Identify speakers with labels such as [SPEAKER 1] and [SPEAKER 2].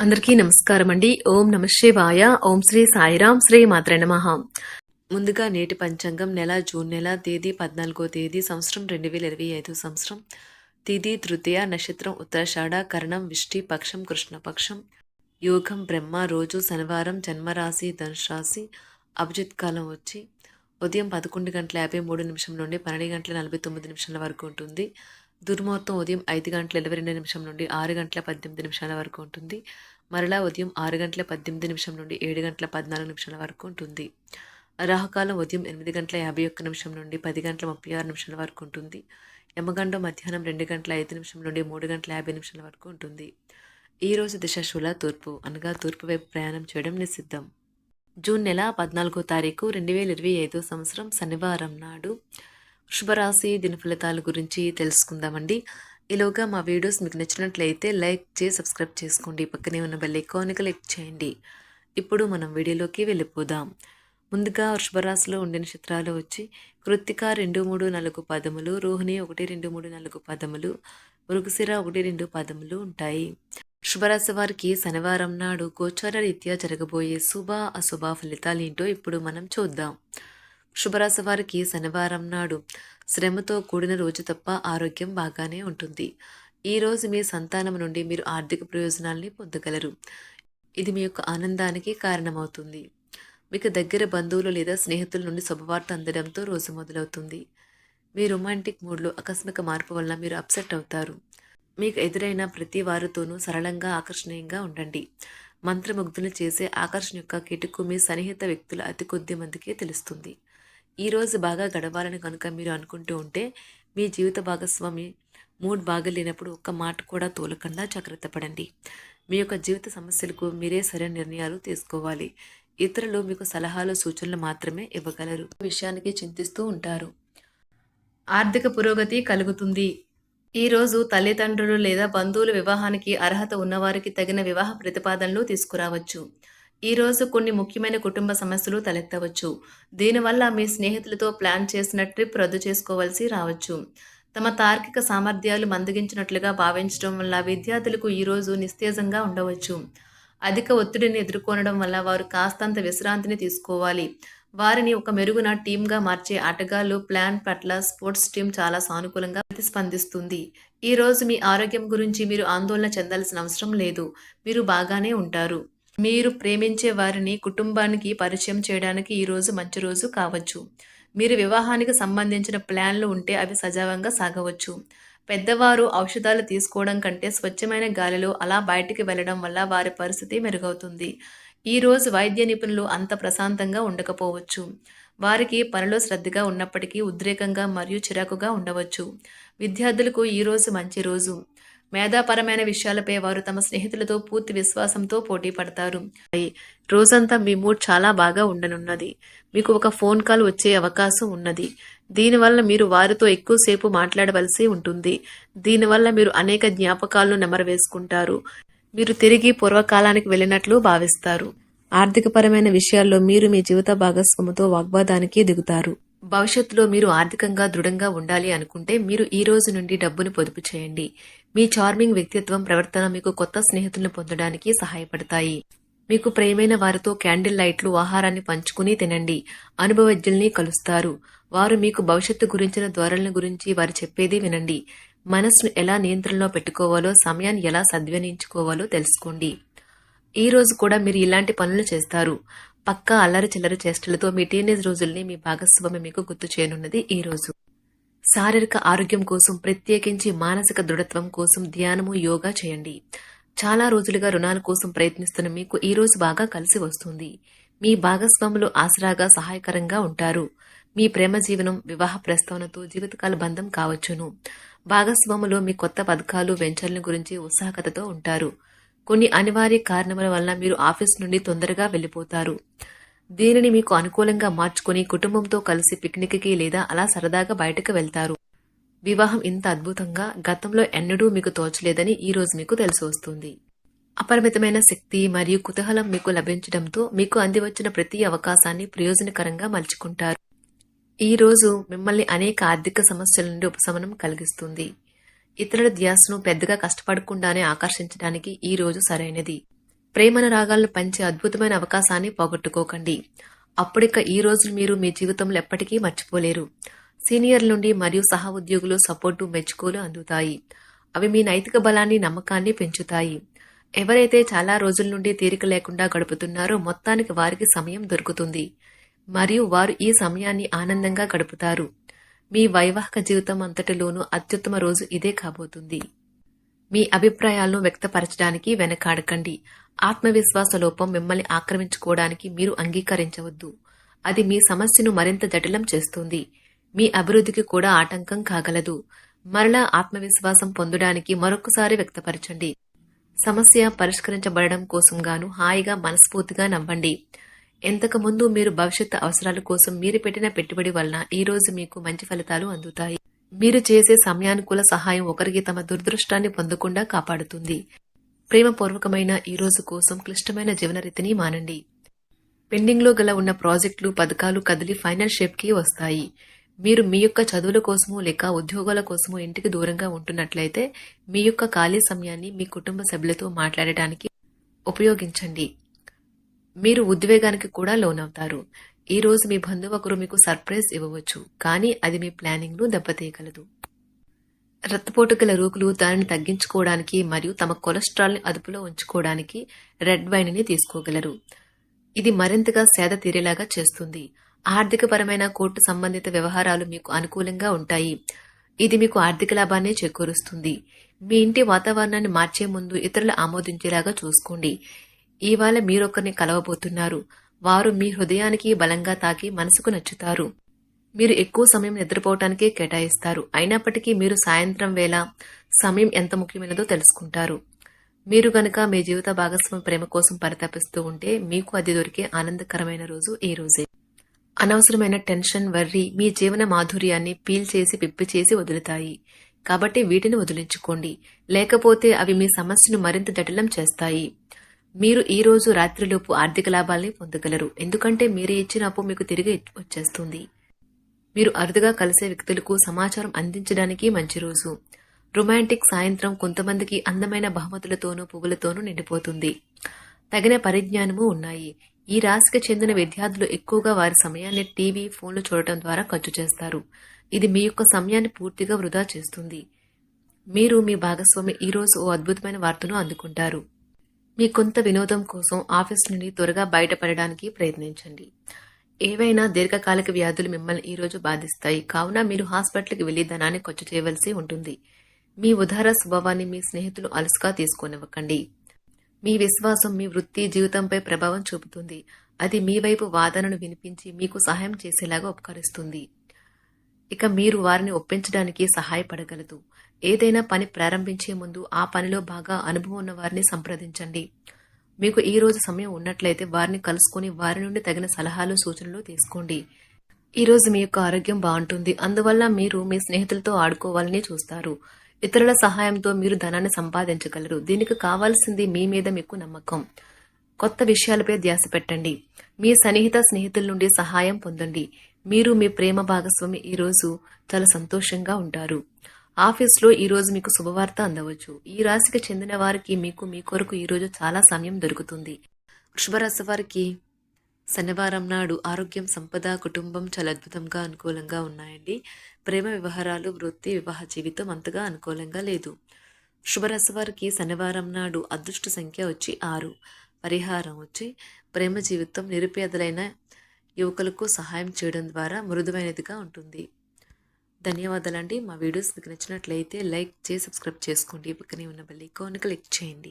[SPEAKER 1] అందరికీ నమస్కారం అండి. ఓం నమ శివాయ. ఓం శ్రీ సాయిరాం. శ్రీ మాత్రే నమః. ముందుగా నేటి పంచాంగం నెల జూన్ నెల తేదీ 14వ తేదీ సంవత్సరం 2025 సంవత్సరం. తిథి తృతీయ, నక్షత్రం ఉత్తరాషాఢ, కరణం విష్టి, పక్షం కృష్ణపక్షం, యోగం బ్రహ్మ, రోజు శనివారం, జన్మరాశి ధనుసు రాశి, అభిజిత్ కాలం వచ్చి ఉదయం 11:53 నుండి 12:49 వరకు ఉంటుంది. దుర్ముహూర్తం ఉదయం 5:22 నుండి 6:18 వరకు ఉంటుంది. మరలా ఉదయం 6:18 నుండి 7:14 వరకు ఉంటుంది. రాహుకాలం ఉదయం 8:51 నుండి 10:36 వరకు ఉంటుంది. యమగండం మధ్యాహ్నం 2:05 నుండి 3:50 వరకు ఉంటుంది. ఈ రోజు దిశాశూల తూర్పు, అనగా తూర్పు వైపు ప్రయాణం చేయడం నిషిద్ధం. జూన్ నెల 14వ తారీఖు 2025 సంవత్సరం శనివారం నాడు వృషభరాశి దినఫలితాల గురించి తెలుసుకుందామండి. ఈలోగా మా వీడియోస్ మీకు నచ్చినట్లయితే లైక్ చేసి సబ్స్క్రైబ్ చేసుకోండి. పక్కనే ఉన్న బెల్ ఐకాన్ని క్లిక్ చేయండి. ఇప్పుడు మనం వీడియోలోకి వెళ్ళిపోదాం. ముందుగా వృషభరాశిలో ఉండే నక్షత్రాలు వచ్చి కృత్తిక 2, 3, 4 పదములు, రోహిణి 1, 2, 3, 4 పదములు, మృగశిర 1, 2 పదములు ఉంటాయి. వృషభరాశి వారికి శనివారం నాడు గోచార రీత్యా జరగబోయే శుభ అశుభ ఫలితాలు ఏంటో ఇప్పుడు మనం చూద్దాం. వృషభరాశి వారికి శనివారం నాడు శ్రమతో కూడిన రోజు తప్ప ఆరోగ్యం బాగానే ఉంటుంది. ఈ రోజు మీ సంతానం నుండి మీరు ఆర్థిక ప్రయోజనాల్ని పొందగలరు. ఇది మీ యొక్క ఆనందానికి కారణమవుతుంది. మీకు దగ్గర బంధువులు లేదా స్నేహితుల నుండి శుభవార్త అందడంతో రోజు మొదలవుతుంది. మీ రొమాంటిక్ మూడ్లో ఆకస్మిక మార్పు వల్ల మీరు అప్సెట్ అవుతారు. మీకు ఎదురైన ప్రతి వారితోనూ సరళంగా ఆకర్షణీయంగా ఉండండి. మంత్రముగ్ధులు చేసే ఆకర్షణ యొక్క కిటుకు మీ సన్నిహిత వ్యక్తుల అతి కొద్ది మందికే తెలుస్తుంది. ఈరోజు బాగా గడవాలని కనుక మీరు అనుకుంటూ ఉంటే మీ జీవిత భాగస్వామి మూడ్ బాగలేనప్పుడు ఒక్క మాట కూడా తోలకుండా జాగ్రత్త పడండి. మీ యొక్క జీవిత సమస్యలకు మీరే సరైన నిర్ణయాలు తీసుకోవాలి. ఇతరులు మీకు సలహాలు సూచనలు మాత్రమే ఇవ్వగలరు. విషయానికి చింతిస్తూ ఉంటారు. ఆర్థిక పురోగతి కలుగుతుంది. ఈరోజు తల్లిదండ్రులు లేదా బంధువుల వివాహానికి అర్హత ఉన్నవారికి తగిన వివాహ ప్రతిపాదనలు తీసుకురావచ్చు. ఈరోజు కొన్ని ముఖ్యమైన కుటుంబ సమస్యలు తలెత్తవచ్చు. దీనివల్ల మీ స్నేహితులతో ప్లాన్ చేసిన ట్రిప్ రద్దు చేసుకోవాల్సి రావచ్చు. తమ తార్కిక సామర్థ్యాలు మందగించినట్లుగా భావించడం వల్ల విద్యార్థులకు ఈరోజు నిస్తేజంగా ఉండవచ్చు. అధిక ఒత్తిడిని ఎదుర్కొనడం వల్ల వారు కాస్తంత విశ్రాంతిని తీసుకోవాలి. వారిని ఒక మెరుగున టీమ్గా మార్చే ఆటగాళ్లు ప్లాన్ పట్ల స్పోర్ట్స్ టీం చాలా సానుకూలంగా ప్రతిస్పందిస్తుంది. ఈరోజు మీ ఆరోగ్యం గురించి మీరు ఆందోళన చెందాల్సిన అవసరం లేదు. మీరు బాగానే ఉంటారు. మీరు ప్రేమించే వారిని కుటుంబానికి పరిచయం చేయడానికి ఈరోజు మంచి రోజు కావచ్చు. మీరు వివాహానికి సంబంధించిన ప్లాన్లు ఉంటే అవి సజావుగా సాగవచ్చు. పెద్దవారు ఔషధాలు తీసుకోవడం కంటే స్వచ్ఛమైన గాలిలో అలా బయటికి వెళ్ళడం వల్ల వారి పరిస్థితి మెరుగవుతుంది. ఈరోజు వైద్య నిపుణులు అంత ప్రశాంతంగా ఉండకపోవచ్చు. వారికి పనిలో శ్రద్ధగా ఉన్నప్పటికీ ఉద్రేకంగా మరియు చిరాకుగా ఉండవచ్చు. విద్యార్థులకు ఈరోజు మంచి రోజు. మేధాపరమైన విషయాలపై వారు తమ స్నేహితులతో పూర్తి విశ్వాసంతో పోటీ పడతారు. రోజంతా మీ మూడ్ చాలా బాగా ఉండనున్నది. మీకు ఒక ఫోన్ కాల్ వచ్చే అవకాశం ఉన్నది. దీనివల్ల మీరు వారితో ఎక్కువసేపు మాట్లాడవలసి ఉంటుంది. దీనివల్ల మీరు అనేక జ్ఞాపకాలను నెమరవేసుకుంటారు. మీరు తిరిగి పూర్వకాలానికి వెళ్ళినట్లు భావిస్తారు. ఆర్థికపరమైన విషయాల్లో మీరు మీ జీవిత భాగస్వామితో వాగ్వాదానికి దిగుతారు. భవిష్యత్తులో మీరు ఆర్థికంగా దృఢంగా ఉండాలి అనుకుంటే మీరు ఈ రోజు నుండి డబ్బును పొదుపు చేయండి. మీ చార్మింగ్ వ్యక్తిత్వం, ప్రవర్తన మీకు కొత్త స్నేహితులను పొందడానికి సహాయపడతాయి. మీకు ప్రియమైన వారితో క్యాండిల్ లైట్లు, ఆహారాన్ని పంచుకుని తినండి. అనుభవజ్ఞుల్ని కలుస్తారు. వారు మీకు భవిష్యత్తు గురించిన ధోరణుల గురించి వారు చెప్పేది వినండి. మనస్సును ఎలా నియంత్రణలో పెట్టుకోవాలో, సమయాన్ని ఎలా సద్వినియోగించుకోవాలో తెలుసుకోండి. ఈ రోజు కూడా మీరు ఇలాంటి పనులు చేస్తారు. పక్కా అల్లరి చిల్లరి చేష్టలతో మీ టీనేజ్ రోజుల్ని మీ భాగస్వామి మీకు గుర్తు చేయనున్నది ఈ రోజు. శారీరక ఆరోగ్యం కోసం, ప్రత్యేకించి మానసిక దృఢత్వం కోసం ధ్యానము, యోగా చేయండి. చాలా రోజులుగా రుణాల కోసం ప్రయత్నిస్తున్న మీకు ఈ రోజు బాగా కలిసి వస్తుంది. మీ భాగస్వాములు ఆసరాగా సహాయకరంగా ఉంటారు. మీ ప్రేమ జీవనం వివాహ ప్రస్తావనతో జీవితకాల బంధం కావచ్చును. భాగస్వాములు మీ కొత్త పథకాలు, వెంచర్ల గురించి ఉత్సాహకతతో ఉంటారు. కొన్ని అనివార్య కారణముల వల్ల మీరు ఆఫీస్ నుండి తొందరగా వెళ్లిపోతారు. దీనిని మీకు అనుకూలంగా మార్చుకుని కుటుంబంతో కలిసి పిక్నిక్కి లేదా అలా సరదాగా బయటకు వెళ్తారు. వివాహం ఇంత అద్భుతంగా గతంలో ఎన్నడూ మీకు తోచలేదని ఈ రోజు మీకు తెలిసి వస్తుంది. అపరిమితమైన శక్తి మరియు కుతూహలం మీకు లభించడంతో మీకు అందివచ్చిన ప్రతి అవకాశాన్ని ప్రయోజనకరంగా మలుచుకుంటారు. ఈ రోజు మిమ్మల్ని అనేక ఆర్థిక సమస్యల నుండి ఉపశమనం కలిగిస్తుంది. ఇతరుల ధ్యాసను పెద్దగా కష్టపడకుండానే ఆకర్షించడానికి ఈ రోజు సరైనది. ప్రేమన రాగాలను పంచే అద్భుతమైన అవకాశాన్ని పోగొట్టుకోకండి. అప్పుడిక ఈ రోజులు మీరు మీ జీవితంలో ఎప్పటికీ మర్చిపోలేరు. సీనియర్ల నుండి మరియు సహ ఉద్యోగులు సపోర్టు మెచ్చుకోలు అందుతాయి. అవి మీ నైతిక బలాన్ని నమ్మకాన్ని పెంచుతాయి. ఎవరైతే చాలా రోజుల నుండి తీరిక లేకుండా గడుపుతున్నారో మొత్తానికి వారికి సమయం దొరుకుతుంది మరియు వారు ఈ సమయాన్ని ఆనందంగా గడుపుతారు. మీ వైవాహిక జీవితం అంతటిలోనూ అత్యుత్తమ రోజు ఇదే కాబోతుంది. మీ అభిప్రాయాలను వ్యక్తపరచడానికి వెనకాడకండి. ఆత్మవిశ్వాస లోపం మిమ్మల్ని ఆక్రమించుకోవడానికి మీరు అంగీకరించవద్దు. అది మీ సమస్యను మరింత జటిలం చేస్తుంది. మీ అభివృద్ధికి కూడా ఆటంకం కాగలదు. మరలా ఆత్మవిశ్వాసం పొందడానికి మరొకసారి వ్యక్తపరచండి. సమస్య పరిష్కరించబడడం కోసం గాను హాయిగా మనస్ఫూర్తిగా నవ్వండి. ఎంతకుముందు మీరు భవిష్యత్తు అవసరాల కోసం మీరు పెట్టిన పెట్టుబడి వలన ఈ రోజు మీకు మంచి ఫలితాలు అందుతాయి. మీరు చేసే సమయానుకూల సహాయం ఒకరికి తమ దురదృష్టాన్ని పొందకుండా కాపాడుతుంది. ప్రేమపూర్వకమైన ఈ రోజు కోసం క్లిష్టమైన జీవనరీతిని మానండి. పెండింగ్లో గల ఉన్న ప్రాజెక్టులు పథకాలు కదిలి ఫైనల్ షేప్కి వస్తాయి. మీరు మీ యొక్క చదువుల కోసమో లేక ఉద్యోగాల కోసమో ఇంటికి దూరంగా ఉంటున్నట్లయితే మీ యొక్క ఖాళీ సమయాన్ని మీ కుటుంబ సభ్యులతో మాట్లాడటానికి ఉపయోగించండి. మీరు ఉద్వేగానికి కూడా లోనవుతారు. ఈ రోజు మీ బంధువు ఒకరు మీకు సర్ప్రైజ్ ఇవ్వవచ్చు, కానీ అది మీ ప్లానింగ్ ను దెబ్బతీయగలదు. రక్తపోటు గల రోగులు దానిని తగ్గించుకోవడానికి మరియు తమ కొలెస్ట్రాల్ ని అదుపులో ఉంచుకోవడానికి రెడ్ వైన్ ని తీసుకోగలరు. ఇది మరింతగా సేద తీరేలాగా చేస్తుంది. ఆర్థికపరమైన కోర్టు సంబంధిత వ్యవహారాలు మీకు అనుకూలంగా ఉంటాయి. ఇది మీకు ఆర్థిక లాభాన్ని చేకూరుస్తుంది. మీ ఇంటి వాతావరణాన్ని మార్చే ముందు ఇతరులు ఆమోదించేలాగా చూసుకోండి. ఇవాళ మీరొకరిని కలవబోతున్నారు. వారు మీ హృదయానికి బలంగా తాకి మనసుకు నచ్చుతారు. మీరు ఎక్కువ సమయం నిద్రపోవటానికే కేటాయిస్తారు. అయినప్పటికీ మీరు సాయంత్రం వేళ సమయం ఎంత ముఖ్యమైనదో తెలుసుకుంటారు. మీరు గనక మీ జీవిత భాగస్వామి ప్రేమ కోసం పరితపిస్తూ ఉంటే మీకు అది దొరికే ఆనందకరమైన రోజు ఈ రోజే. అనవసరమైన టెన్షన్, వర్రీ మీ జీవన మాధుర్యాన్ని పీల్ చేసి పిప్పి చేసి వదులుతాయి. కాబట్టి వీటిని వదిలించుకోండి, లేకపోతే అవి మీ సమస్యను మరింత జటిలం చేస్తాయి. మీరు ఈ రోజు రాత్రిలోపు ఆర్థిక లాభాల్ని పొందగలరు, ఎందుకంటే మీరే ఇచ్చిన అప్పు మీకు తిరిగి వచ్చేస్తుంది. మీరు అరుదుగా కలిసే వ్యక్తులకు సమాచారం అందించడానికి మంచి రోజు. రొమాంటిక్ సాయంత్రం కొంతమందికి అందమైన బహుమతులతోనూ పువ్వులతోనూ నిండిపోతుంది. తగిన పరిజ్ఞానము ఉన్నాయి. ఈ రాశికి చెందిన విద్యార్థులు ఎక్కువగా వారి సమయాన్ని టీవీ, ఫోన్లు చూడటం ద్వారా ఖర్చు చేస్తారు. ఇది మీ యొక్క సమయాన్ని పూర్తిగా వృధా చేస్తుంది. మీరు మీ భాగస్వామి ఈ రోజు ఓ అద్భుతమైన వార్తను అందుకుంటారు. మీ కొంత వినోదం కోసం ఆఫీస్ నుండి త్వరగా బయటపడడానికి ప్రయత్నించండి. ఏవైనా దీర్ఘకాలిక వ్యాధులు మిమ్మల్ని ఈ రోజు బాధిస్తాయి, కావున మీరు హాస్పిటల్కి వెళ్లి ధనాన్ని ఖర్చు చేయవలసి ఉంటుంది. మీ ఉదార స్వభావాన్ని మీ స్నేహితులు అలసుగా తీసుకోనివ్వకండి. మీ విశ్వాసం మీ వృత్తి జీవితంపై ప్రభావం చూపుతుంది. అది మీ వైపు వాదనను వినిపించి మీకు సహాయం చేసేలాగా ఉపకరిస్తుంది. ఇక మీరు వారిని ఒప్పించడానికి సహాయపడగలదు. ఏదైనా పని ప్రారంభించే ముందు ఆ పనిలో బాగా అనుభవం ఉన్న వారిని సంప్రదించండి. మీకు ఈ రోజు సమయం ఉన్నట్లయితే వారిని కలుసుకుని వారి నుండి తగిన సలహాలు, సూచనలు తీసుకోండి. ఈ రోజు మీ యొక్క ఆరోగ్యం బాగుంటుంది. అందువల్ల మీరు మీ స్నేహితులతో ఆడుకోవాలని చూస్తారు. ఇతరుల సహాయంతో మీరు ధనాన్ని సంపాదించగలరు. దీనికి కావాల్సింది మీ మీద మీకు నమ్మకం. కొత్త విషయాలపై ధ్యాస పెట్టండి. మీ సన్నిహిత స్నేహితుల నుండి సహాయం పొందండి. మీరు మీ ప్రేమ భాగస్వామి ఈ రోజు చాలా సంతోషంగా ఉంటారు. ఆఫీస్లో ఈ రోజు మీకు శుభవార్త అందవచ్చు. ఈ రాశికి చెందిన వారికి మీకు మీ కొరకు ఈ రోజు చాలా సమయం దొరుకుతుంది. వృషభరాశి వారికి శనివారం నాడు ఆరోగ్యం, సంపద, కుటుంబం చాలా అద్భుతంగా అనుకూలంగా ఉన్నాయండి. ప్రేమ వ్యవహారాలు, వృత్తి, వివాహ జీవితం అంతగా అనుకూలంగా లేదు. వృషభరాశి వారికి శనివారం నాడు అదృష్ట సంఖ్య వచ్చి 6. పరిహారం వచ్చి ప్రేమ జీవితం నిరుపేదలైన యువకులకు సహాయం చేయడం ద్వారా మృదువైనదిగా ఉంటుంది. ధన్యవాదాలండి. మా వీడియోస్ మీకు నచ్చినట్లయితే లైక్ చేసి సబ్స్క్రైబ్ చేసుకోండి. పక్కనే ఉన్న బెల్ ఐకాన్ క్లిక్ చేయండి.